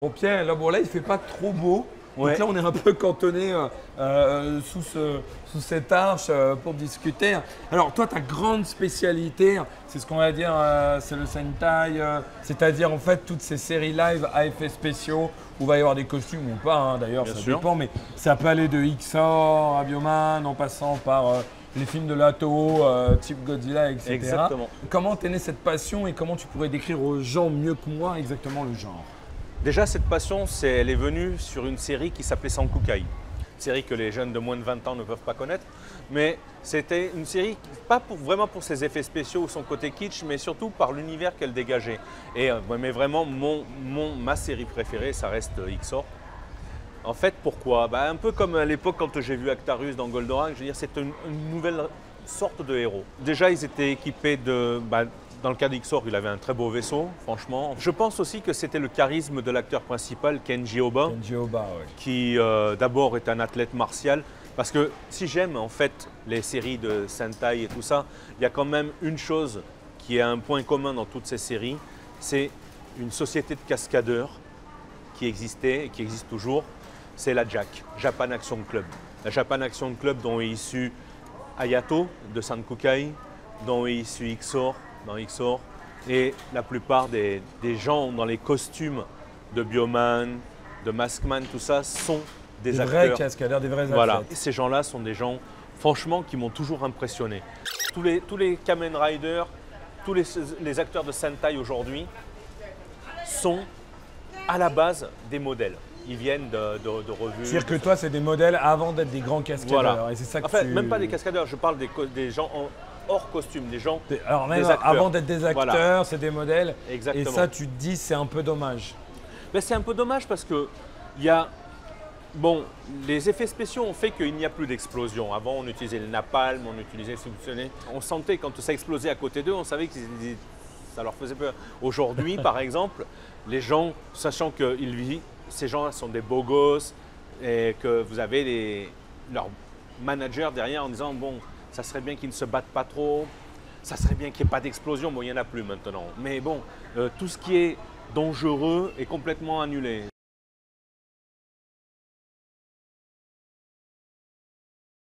Bon Pierre, là, bon, là il fait pas trop beau. Ouais. Donc là on est un peu cantonné sous cette arche pour discuter. Alors toi ta grande spécialité, c'est ce qu'on va dire, c'est le Sentai, c'est-à-dire en fait toutes ces séries live à effets spéciaux où il va y avoir des costumes ou pas hein, d'ailleurs, Bien ça sûr. dépend, mais ça peut aller de XOR à Bioman en passant par les films de Lato, type Godzilla, etc. Exactement. Comment t'es née cette passion et comment tu pourrais décrire aux gens mieux que moi exactement le genre? Déjà, cette passion, elle est venue sur une série qui s'appelait Sankukai. Une série que les jeunes de moins de 20 ans ne peuvent pas connaître. Mais c'était une série, pas vraiment pour ses effets spéciaux ou son côté kitsch, mais surtout par l'univers qu'elle dégageait. Et mais vraiment, ma série préférée, ça reste XOR. En fait, pourquoi un peu comme à l'époque quand j'ai vu Actarus dans Goldorak, je veux dire, c'est une nouvelle sorte de héros. Déjà, ils étaient équipés de... dans le cas d'XOR, il avait un très beau vaisseau, franchement. Je pense aussi que c'était le charisme de l'acteur principal, Kenji Oba, Kenji Oba, ouais. qui d'abord est un athlète martial. Parce que si j'aime en fait les séries de Sentai et tout ça, il y a quand même une chose qui est un point commun dans toutes ces séries, c'est une société de cascadeurs qui existait et qui existe toujours, c'est la JAC, Japan Action Club. La Japan Action Club dont est issu Hayato de Sankukai, dont est issu XOR, dans XOR, et la plupart des gens dans les costumes de Bioman, de Maskman, tout ça, sont des acteurs. Vrais cascadeurs, des vrais Voilà. athlètes. Et ces gens-là sont des gens, franchement, qui m'ont toujours impressionné. Tous les Kamen Rider, tous les acteurs de Sentai aujourd'hui sont à la base des modèles. Ils viennent de revues. C'est-à-dire que toi, c'est des modèles avant d'être des grands cascadeurs. Voilà. Et c'est ça que En fait, tu... même pas des cascadeurs, je parle des gens hors costume, des gens, Alors même des acteurs. avant d'être des acteurs, Voilà. c'est des modèles. Exactement. Et ça, tu te dis, c'est un peu dommage. Mais c'est un peu dommage parce que il y a... Bon, les effets spéciaux ont fait qu'il n'y a plus d'explosion. Avant, on utilisait le napalm, on utilisait le... On sentait quand ça explosait à côté d'eux, on savait que ça leur faisait peur. Aujourd'hui, par exemple, les gens, sachant que ces gens sont des beaux gosses et que vous avez leurs managers derrière en disant bon, ça serait bien qu'ils ne se battent pas trop, ça serait bien qu'il n'y ait pas d'explosion. Bon, il n'y en a plus maintenant. Mais bon, tout ce qui est dangereux est complètement annulé.